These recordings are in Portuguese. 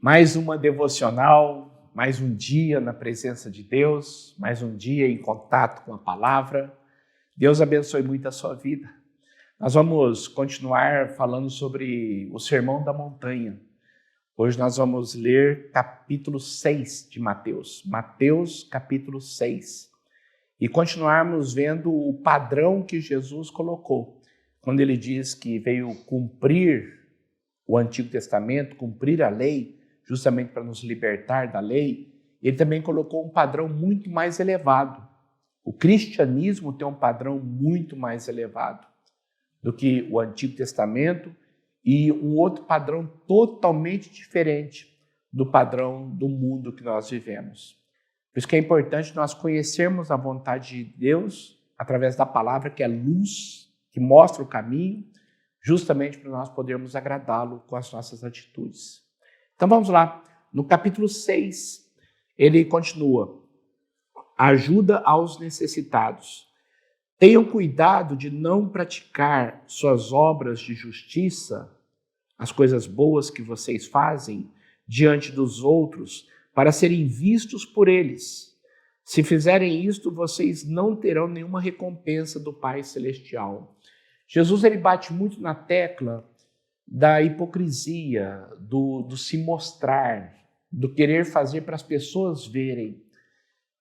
Mais uma devocional, mais um dia na presença de Deus, mais um dia em contato com a palavra. Deus abençoe muito a sua vida. Nós vamos continuar falando sobre o Sermão da Montanha. Hoje nós vamos ler capítulo 6 de Mateus. Mateus, capítulo 6. E continuarmos vendo o padrão que Jesus colocou, quando ele diz que veio cumprir o Antigo Testamento, cumprir a lei, justamente para nos libertar da lei. Ele também colocou um padrão muito mais elevado. O cristianismo tem um padrão muito mais elevado do que o Antigo Testamento e um outro padrão totalmente diferente do padrão do mundo que nós vivemos. Por isso que é importante nós conhecermos a vontade de Deus através da palavra, que é luz, que mostra o caminho, justamente para nós podermos agradá-lo com as nossas atitudes. Então vamos lá, no capítulo 6, ele continua: ajuda aos necessitados. Tenham cuidado de não praticar suas obras de justiça, as coisas boas que vocês fazem, diante dos outros, para serem vistos por eles. Se fizerem isto, vocês não terão nenhuma recompensa do Pai Celestial. Jesus ele bate muito na tecla da hipocrisia, do se mostrar, do querer fazer para as pessoas verem.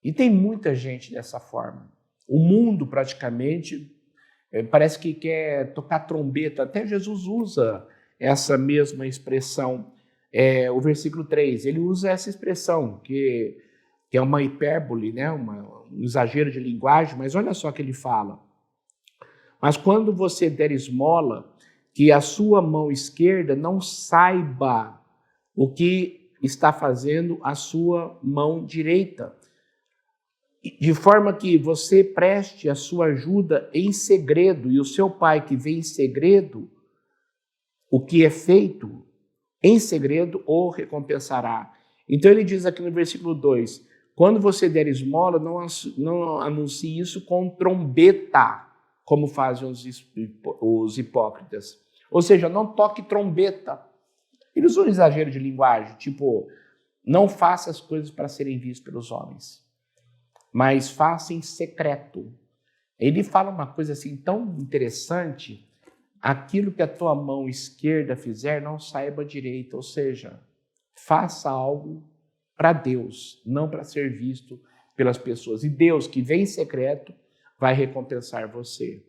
E tem muita gente dessa forma. O mundo praticamente parece que quer tocar trombeta. Até Jesus usa essa mesma expressão. O versículo 3, ele usa essa expressão, que é uma hipérbole, né? Um exagero de linguagem, mas olha só o que ele fala. Mas quando você der esmola, que a sua mão esquerda não saiba o que está fazendo a sua mão direita, de forma que você preste a sua ajuda em segredo, e o seu pai que vê em segredo o que é feito em segredo o recompensará. Então ele diz aqui no versículo 2, quando você der esmola, não anuncie isso com trombeta, como fazem os hipócritas. Ou seja, não toque trombeta. Ele usa um exagero de linguagem, tipo, não faça as coisas para serem vistas pelos homens, mas faça em secreto. Ele fala uma coisa assim tão interessante: aquilo que a tua mão esquerda fizer, não saiba a direita. Ou seja, faça algo para Deus, não para ser visto pelas pessoas. E Deus, que vem em secreto, vai recompensar você.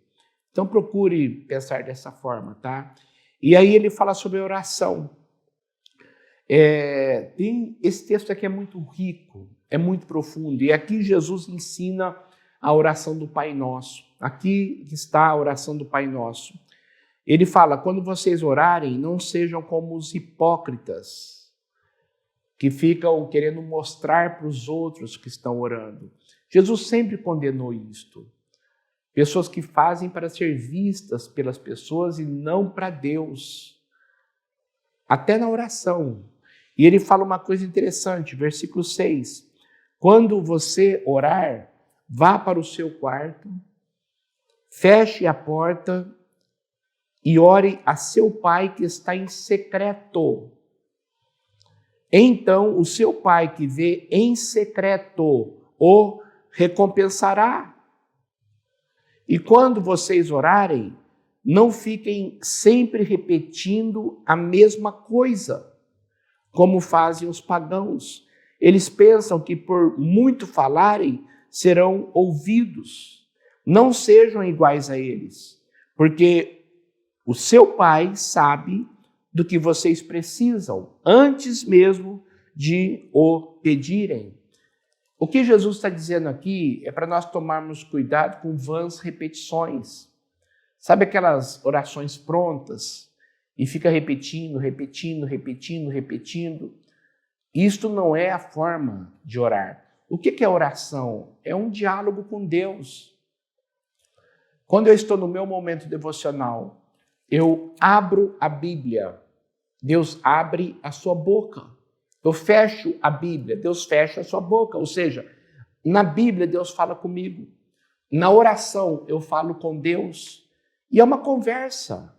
Então procure pensar dessa forma, tá? E aí ele fala sobre oração. Esse texto aqui é muito rico, é muito profundo. E aqui Jesus ensina a oração do Pai Nosso. Aqui está a oração do Pai Nosso. Ele fala, quando vocês orarem, não sejam como os hipócritas, que ficam querendo mostrar para os outros que estão orando. Jesus sempre condenou isto. Pessoas que fazem para ser vistas pelas pessoas e não para Deus. Até na oração. E ele fala uma coisa interessante, versículo 6. Quando você orar, vá para o seu quarto, feche a porta e ore a seu pai que está em secreto. Então, o seu pai que vê em secreto o recompensará. E quando vocês orarem, não fiquem sempre repetindo a mesma coisa, como fazem os pagãos. Eles pensam que por muito falarem, serão ouvidos. Não sejam iguais a eles, porque o seu pai sabe do que vocês precisam, antes mesmo de o pedirem. O que Jesus está dizendo aqui é para nós tomarmos cuidado com vãs repetições. Sabe aquelas orações prontas e fica repetindo? Isto não é a forma de orar. O que é oração? É um diálogo com Deus. Quando eu estou no meu momento devocional, eu abro a Bíblia, Deus abre a sua boca. Eu fecho a Bíblia, Deus fecha a sua boca. Ou seja, na Bíblia Deus fala comigo. Na oração eu falo com Deus. E é uma conversa.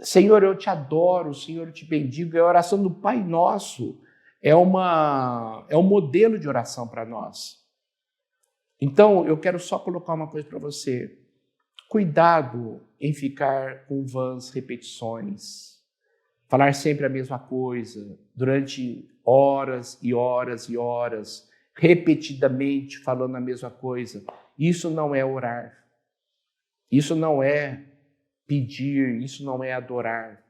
Senhor, eu te adoro, Senhor, eu te bendigo. A oração do Pai Nosso é um modelo de oração para nós. Então, eu quero só colocar uma coisa para você. Cuidado em ficar com vãs repetições. Falar sempre a mesma coisa, durante horas e horas e horas, repetidamente falando a mesma coisa. Isso não é orar. Isso não é pedir, isso não é adorar.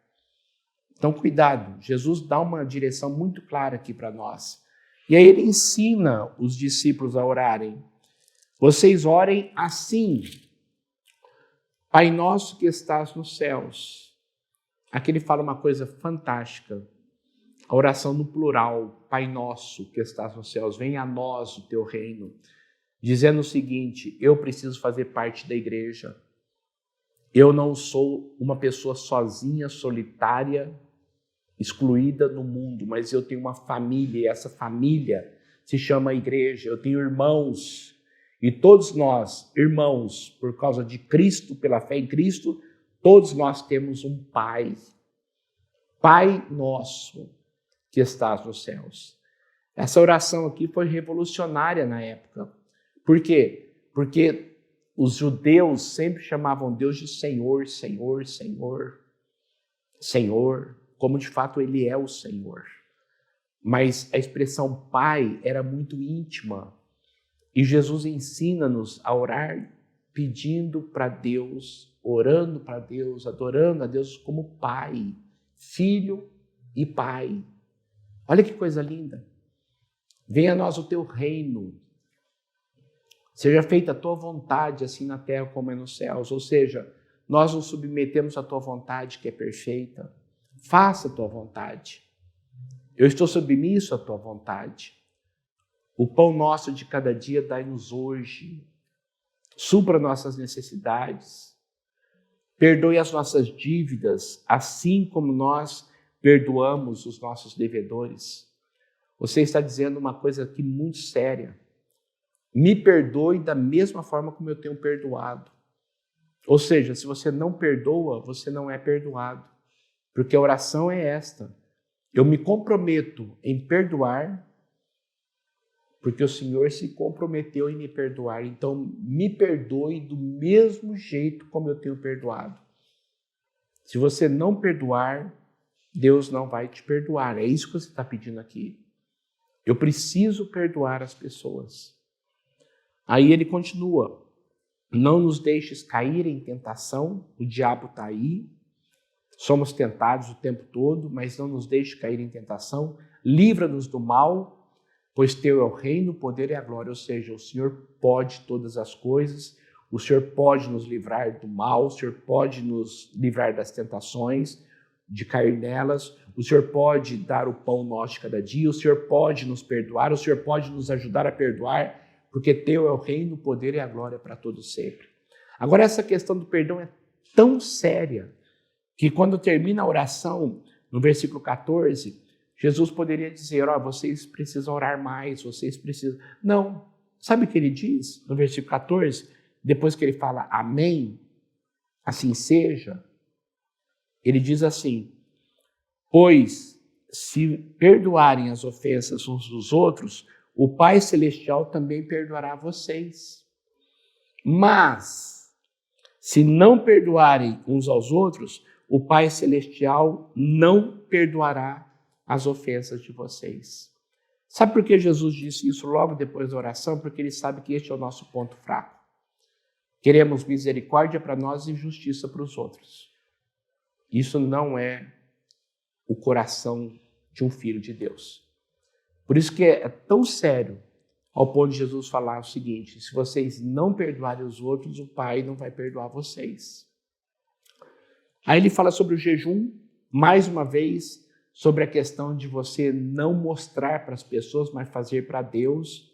Então, cuidado. Jesus dá uma direção muito clara aqui para nós. E aí ele ensina os discípulos a orarem. Vocês orem assim. Pai nosso que estás nos céus. Aqui ele fala uma coisa fantástica. A oração no plural. Pai nosso que estás nos céus. Venha a nós o teu reino. Dizendo o seguinte, eu preciso fazer parte da igreja. Eu não sou uma pessoa sozinha, solitária, excluída no mundo, mas eu tenho uma família e essa família se chama igreja. Eu tenho irmãos e todos nós, irmãos, por causa de Cristo, pela fé em Cristo, todos nós temos um Pai. Pai nosso que estás nos céus. Essa oração aqui foi revolucionária na época. Por quê? Porque os judeus sempre chamavam Deus de Senhor, Senhor, Senhor, Senhor, como de fato Ele é o Senhor. Mas a expressão Pai era muito íntima. E Jesus ensina-nos a orar pedindo para Deus, orando para Deus, adorando a Deus como Pai, Filho e Pai. Olha que coisa linda. Venha a nós o teu reino. Seja feita a tua vontade, assim na terra como é nos céus. Ou seja, nós nos submetemos à tua vontade, que é perfeita. Faça a tua vontade. Eu estou submisso à tua vontade. O pão nosso de cada dia dai-nos hoje. Supra nossas necessidades. Perdoe as nossas dívidas, assim como nós perdoamos os nossos devedores. Você está dizendo uma coisa aqui muito séria. Me perdoe da mesma forma como eu tenho perdoado. Ou seja, se você não perdoa, você não é perdoado. Porque a oração é esta. Eu me comprometo em perdoar, porque o Senhor se comprometeu em me perdoar. Então, me perdoe do mesmo jeito como eu tenho perdoado. Se você não perdoar, Deus não vai te perdoar. É isso que você está pedindo aqui. Eu preciso perdoar as pessoas. Aí ele continua, não nos deixes cair em tentação, o diabo está aí, somos tentados o tempo todo, mas não nos deixes cair em tentação, livra-nos do mal, pois teu é o reino, o poder e a glória, ou seja, o Senhor pode todas as coisas, o Senhor pode nos livrar do mal, o Senhor pode nos livrar das tentações, de cair nelas, o Senhor pode dar o pão nosso de cada dia, o Senhor pode nos perdoar, o Senhor pode nos ajudar a perdoar, porque teu é o reino, o poder e a glória para todos sempre. Agora, essa questão do perdão é tão séria que quando termina a oração, no versículo 14, Jesus poderia dizer, vocês precisam orar mais, vocês precisam... Não. Sabe o que ele diz no versículo 14? Depois que ele fala amém, assim seja, ele diz assim, pois se perdoarem as ofensas uns dos outros, o Pai Celestial também perdoará vocês. Mas, se não perdoarem uns aos outros, o Pai Celestial não perdoará as ofensas de vocês. Sabe por que Jesus disse isso logo depois da oração? Porque ele sabe que este é o nosso ponto fraco. Queremos misericórdia para nós e justiça para os outros. Isso não é o coração de um filho de Deus. Por isso que é tão sério ao ponto de Jesus falar o seguinte, se vocês não perdoarem os outros, o Pai não vai perdoar vocês. Aí ele fala sobre o jejum, mais uma vez, sobre a questão de você não mostrar para as pessoas, mas fazer para Deus.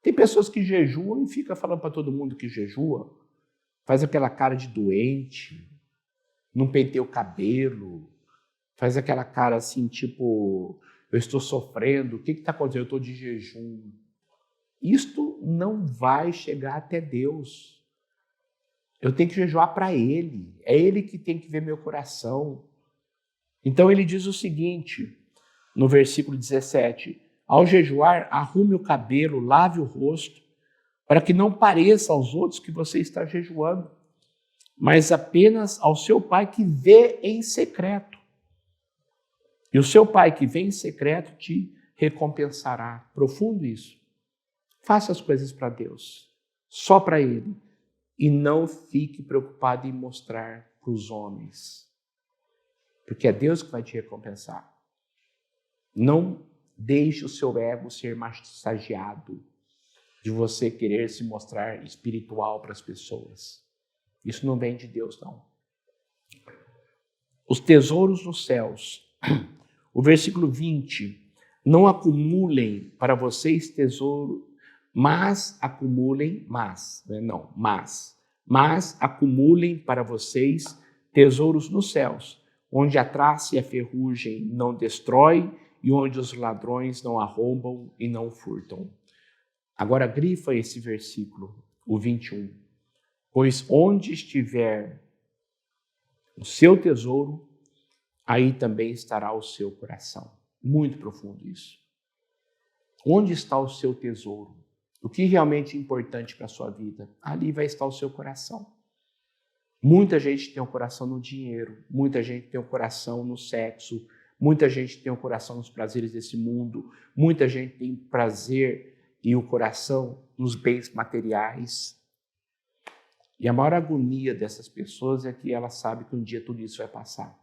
Tem pessoas que jejuam e ficam falando para todo mundo que jejua, faz aquela cara de doente, não penteia o cabelo, faz aquela cara assim, tipo... eu estou sofrendo, o que está acontecendo? Eu estou de jejum. Isto não vai chegar até Deus. Eu tenho que jejuar para Ele. É Ele que tem que ver meu coração. Então ele diz o seguinte, no versículo 17, ao jejuar, arrume o cabelo, lave o rosto, para que não pareça aos outros que você está jejuando, mas apenas ao seu pai que vê em secreto. E o seu pai que vê em secreto te recompensará. Profundo isso. Faça as coisas para Deus, só para Ele, e não fique preocupado em mostrar para os homens, porque é Deus que vai te recompensar. Não deixe o seu ego ser massageado de você querer se mostrar espiritual para as pessoas. Isso não vem de Deus, não. Os tesouros nos céus. O versículo 20. Não acumulem para vocês tesouro, mas acumulem, mas acumulem para vocês tesouros nos céus, onde a traça e a ferrugem não destrói e onde os ladrões não arrombam e não furtam. Agora grifa esse versículo, o 21. Pois onde estiver o seu tesouro, aí também estará o seu coração. Muito profundo isso. Onde está o seu tesouro? O que realmente é importante para a sua vida? Ali vai estar o seu coração. Muita gente tem o coração no dinheiro, muita gente tem o coração no sexo, muita gente tem o coração nos prazeres desse mundo, muita gente tem prazer e o coração nos bens materiais. E a maior agonia dessas pessoas é que elas sabem que um dia tudo isso vai passar.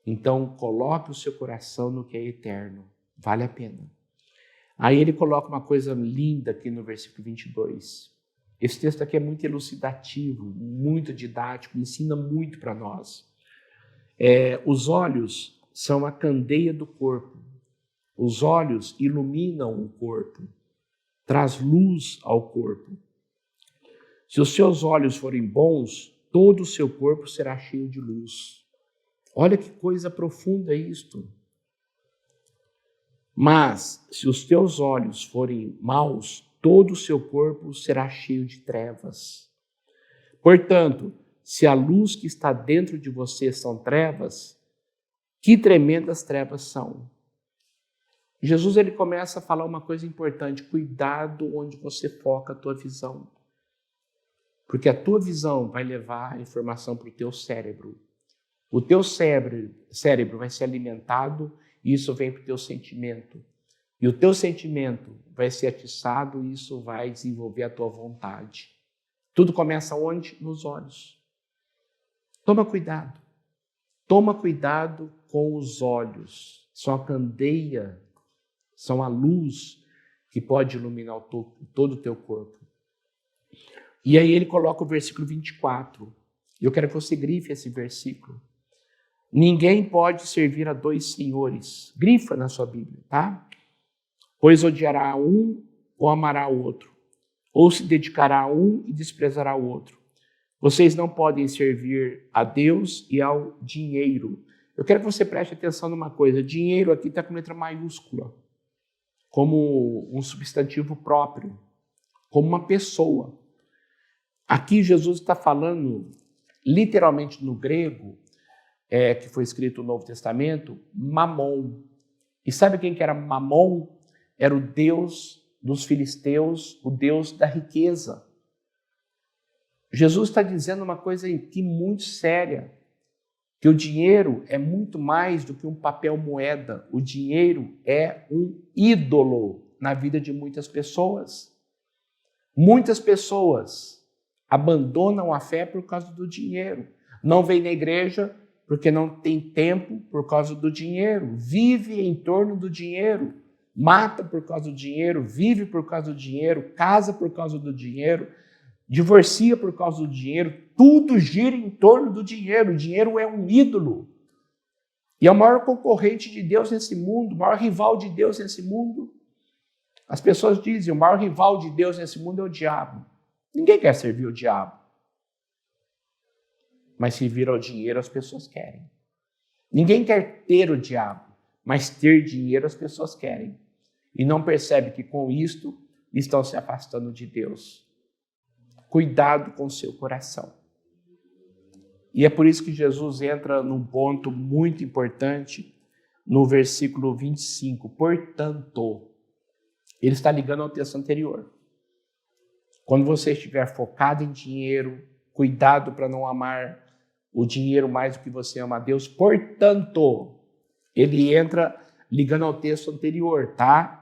Então, coloque o seu coração no que é eterno. Vale a pena. Aí ele coloca uma coisa linda aqui no versículo 22. Esse texto aqui é muito elucidativo, muito didático, ensina muito para nós. Os olhos são a candeia do corpo. Os olhos iluminam o corpo, traz luz ao corpo. Se os seus olhos forem bons, todo o seu corpo será cheio de luz. Olha que coisa profunda isto. Mas, se os teus olhos forem maus, todo o seu corpo será cheio de trevas. Portanto, se a luz que está dentro de você são trevas, que tremendas trevas são. Jesus ele começa a falar uma coisa importante, cuidado onde você foca a tua visão. Porque a tua visão vai levar a informação para o teu cérebro. O teu cérebro vai ser alimentado e isso vem para o teu sentimento. E o teu sentimento vai ser atiçado e isso vai desenvolver a tua vontade. Tudo começa onde? Nos olhos. Toma cuidado. Toma cuidado com os olhos. São a candeia, são a luz que pode iluminar todo o teu corpo. E aí ele coloca o versículo 24. Eu quero que você grife esse versículo. Ninguém pode servir a dois senhores. Grifa na sua Bíblia, tá? Pois odiará a um ou amará o outro, ou se dedicará a um e desprezará o outro. Vocês não podem servir a Deus e ao dinheiro. Eu quero que você preste atenção numa coisa. Dinheiro aqui está com letra maiúscula, como um substantivo próprio, como uma pessoa. Aqui Jesus está falando, literalmente no grego, que foi escrito no Novo Testamento, Mamon. E sabe quem que era Mamon? Era o deus dos filisteus, o deus da riqueza. Jesus está dizendo uma coisa aqui muito séria, que o dinheiro é muito mais do que um papel moeda. O dinheiro é um ídolo na vida de muitas pessoas. Muitas pessoas abandonam a fé por causa do dinheiro. Não vêm na igreja porque não tem tempo por causa do dinheiro. Vive em torno do dinheiro. Mata por causa do dinheiro, vive por causa do dinheiro, casa por causa do dinheiro, divorcia por causa do dinheiro. Tudo gira em torno do dinheiro. O dinheiro é um ídolo. E é o maior concorrente de Deus nesse mundo, o maior rival de Deus nesse mundo. As pessoas dizem, o maior rival de Deus nesse mundo é o diabo. Ninguém quer servir o diabo. Mas servir ao dinheiro as pessoas querem. Ninguém quer ter o diabo, mas ter dinheiro as pessoas querem. E não percebe que com isto estão se afastando de Deus. Cuidado com o seu coração. E é por isso que Jesus entra num ponto muito importante no versículo 25. Portanto, ele está ligando ao texto anterior. Quando você estiver focado em dinheiro, cuidado para não amar o dinheiro mais do que você ama a Deus. Portanto, ele entra ligando ao texto anterior, tá?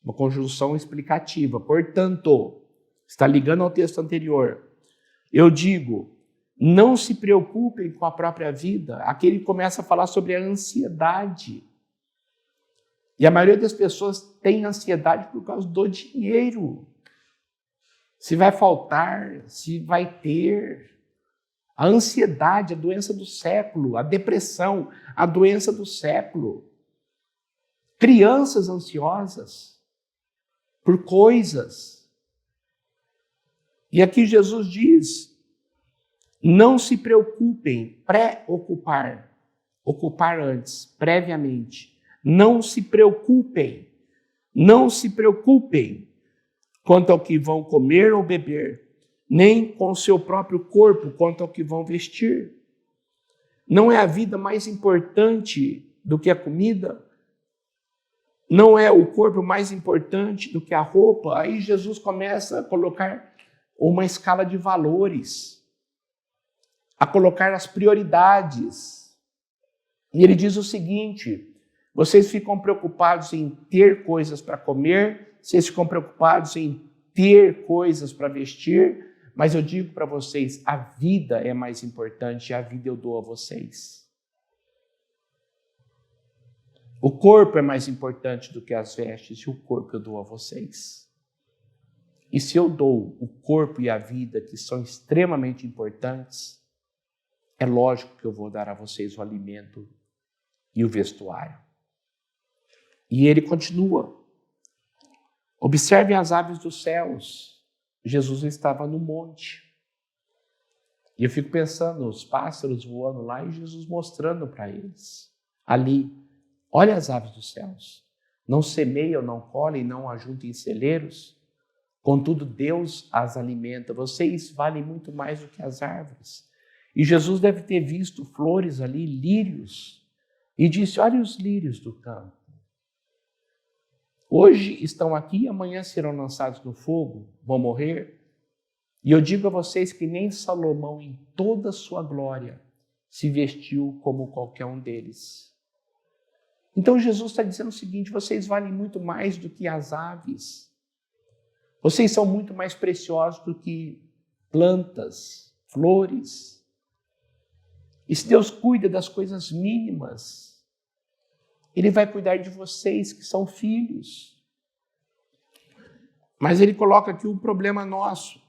Uma conjunção explicativa. Portanto, está ligando ao texto anterior. Eu digo, não se preocupem com a própria vida. Aqui ele começa a falar sobre a ansiedade. E a maioria das pessoas tem ansiedade por causa do dinheiro. Se vai faltar, se vai ter. A ansiedade, a doença do século. A depressão, a doença do século. Crianças ansiosas por coisas. E aqui Jesus diz, não se preocupem, ocupar antes, previamente. Não se preocupem quanto ao que vão comer ou beber, nem com o seu próprio corpo quanto ao que vão vestir. Não é a vida mais importante do que a comida? Não é o corpo mais importante do que a roupa? Aí Jesus começa a colocar uma escala de valores, a colocar as prioridades. E ele diz o seguinte, vocês ficam preocupados em ter coisas para comer, vocês ficam preocupados em ter coisas para vestir, mas eu digo para vocês, a vida é mais importante e a vida eu dou a vocês. O corpo é mais importante do que as vestes e o corpo eu dou a vocês. E se eu dou o corpo e a vida, que são extremamente importantes, é lógico que eu vou dar a vocês o alimento e o vestuário. E ele continua. Observem as aves dos céus. Jesus estava no monte. E eu fico pensando, os pássaros voando lá e Jesus mostrando para eles. Ali, olha as aves dos céus. Não semeiam, não colhem, não ajuntam em celeiros. Contudo, Deus as alimenta. Vocês valem muito mais do que as árvores. E Jesus deve ter visto flores ali, lírios. E disse, olha os lírios do campo. Hoje estão aqui, amanhã serão lançados no fogo, vão morrer. E eu digo a vocês que nem Salomão, em toda a sua glória, se vestiu como qualquer um deles. Então Jesus está dizendo o seguinte, vocês valem muito mais do que as aves. Vocês são muito mais preciosos do que plantas, flores. E se Deus cuida das coisas mínimas, Ele vai cuidar de vocês que são filhos. Mas Ele coloca aqui um problema nosso.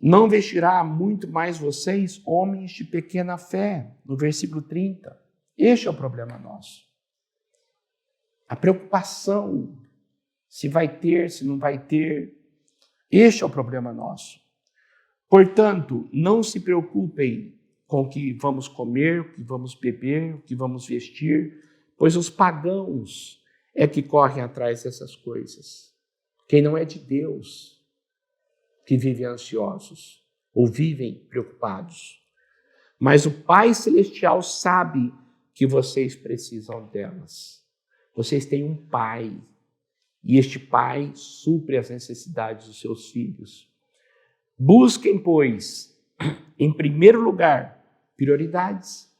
Não vestirá muito mais vocês, homens de pequena fé, no versículo 30. Este é o problema nosso. A preocupação, se vai ter, se não vai ter. Este é o problema nosso. Portanto, não se preocupem com o que vamos comer, o que vamos beber, o que vamos vestir, pois os pagãos é que correm atrás dessas coisas. Quem não é de Deus, que vive ansiosos ou vivem preocupados. Mas o Pai Celestial sabe que vocês precisam delas. Vocês têm um Pai, e este Pai supre as necessidades dos seus filhos. Busquem, pois, em primeiro lugar, prioridades.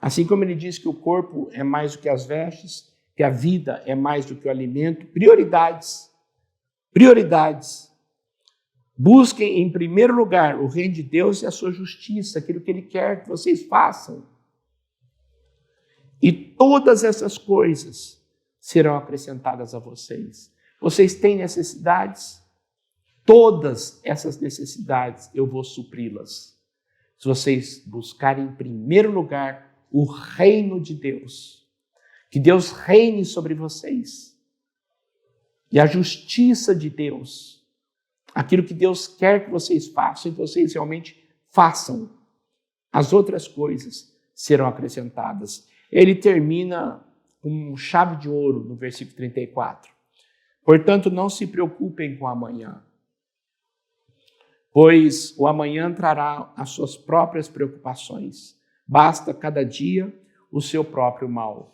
Assim como ele diz que o corpo é mais do que as vestes, que a vida é mais do que o alimento, prioridades. Prioridades. Busquem em primeiro lugar o reino de Deus e a sua justiça, aquilo que Ele quer que vocês façam. E todas essas coisas serão acrescentadas a vocês. Vocês têm necessidades? Todas essas necessidades eu vou supri-las. Se vocês buscarem em primeiro lugar o reino de Deus, que Deus reine sobre vocês, e a justiça de Deus, aquilo que Deus quer que vocês façam, e vocês realmente façam, as outras coisas serão acrescentadas. Ele termina com chave de ouro no versículo 34. Portanto, não se preocupem com amanhã, pois o amanhã trará as suas próprias preocupações. Basta cada dia o seu próprio mal.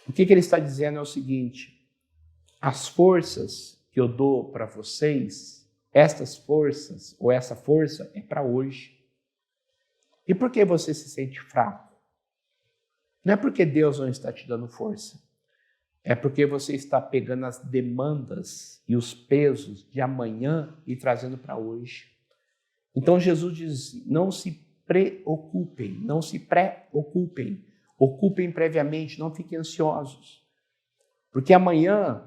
O que ele está dizendo é o seguinte: as forças que eu dou para vocês, estas forças, ou essa força, é para hoje. E por que você se sente fraco? Não é porque Deus não está te dando força. É porque você está pegando as demandas e os pesos de amanhã e trazendo para hoje. Então Jesus diz: não se preocupem, não se preocupem. Ocupem previamente, não fiquem ansiosos. Porque amanhã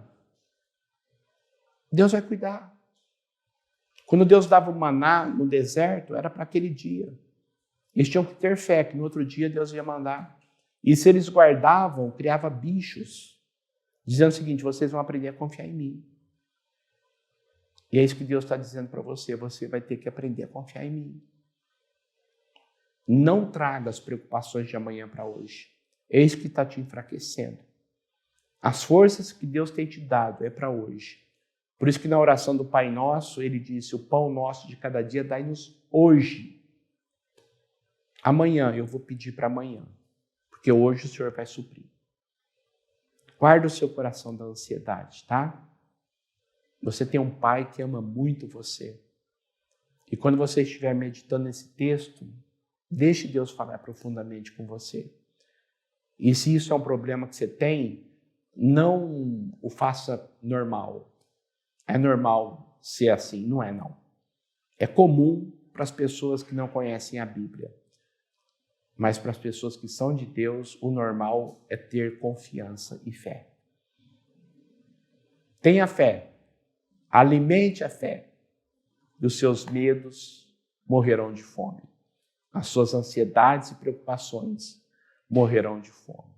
Deus vai cuidar. Quando Deus dava o maná no deserto, era para aquele dia. Eles tinham que ter fé que no outro dia Deus ia mandar. E se eles guardavam, criava bichos, dizendo o seguinte: vocês vão aprender a confiar em mim. E é isso que Deus está dizendo para você: você vai ter que aprender a confiar em mim. Não traga as preocupações de amanhã para hoje. É isso que está te enfraquecendo. As forças que Deus tem te dado é para hoje. Por isso que na oração do Pai Nosso, ele disse: o pão nosso de cada dia dai-nos hoje. Amanhã eu vou pedir para amanhã, porque hoje o Senhor vai suprir. Guarda o seu coração da ansiedade, tá? Você tem um Pai que ama muito você. E quando você estiver meditando nesse texto, deixe Deus falar profundamente com você. E se isso é um problema que você tem, não o faça normal. É normal ser assim? Não é, não. É comum para as pessoas que não conhecem a Bíblia. Mas para as pessoas que são de Deus, o normal é ter confiança e fé. Tenha fé. Alimente a fé. E os seus medos morrerão de fome. As suas ansiedades e preocupações morrerão de fome.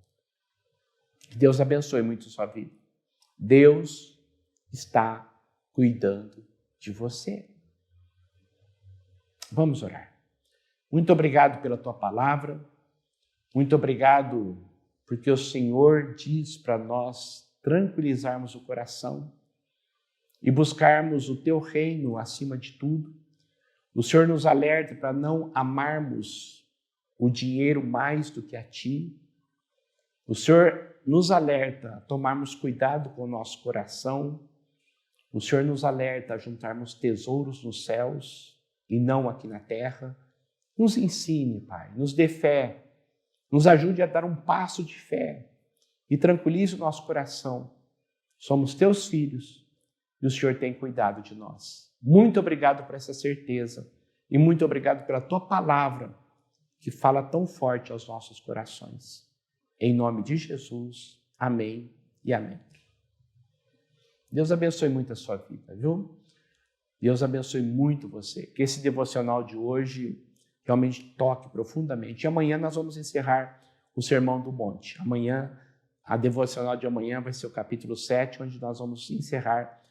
Que Deus abençoe muito a sua vida. Deus está cuidando de você. Vamos orar. Muito obrigado pela tua palavra. Muito obrigado porque o Senhor diz para nós tranquilizarmos o coração e buscarmos o teu reino acima de tudo. O Senhor nos alerta para não amarmos o dinheiro mais do que a ti. O Senhor nos alerta a tomarmos cuidado com o nosso coração. O Senhor nos alerta a juntarmos tesouros nos céus e não aqui na terra. Nos ensine, Pai, nos dê fé, nos ajude a dar um passo de fé e tranquilize o nosso coração. Somos teus filhos e o Senhor tem cuidado de nós. Muito obrigado por essa certeza e muito obrigado pela tua palavra que fala tão forte aos nossos corações. Em nome de Jesus, amém e amém. Deus abençoe muito a sua vida, viu? Deus abençoe muito você. Que esse devocional de hoje realmente toque profundamente. E amanhã nós vamos encerrar o Sermão do Monte. Amanhã, a devocional de amanhã vai ser o capítulo 7, onde nós vamos encerrar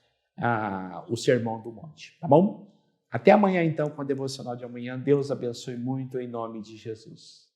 o Sermão do Monte. Tá bom? Até amanhã, então, com a devocional de amanhã. Deus abençoe muito em nome de Jesus.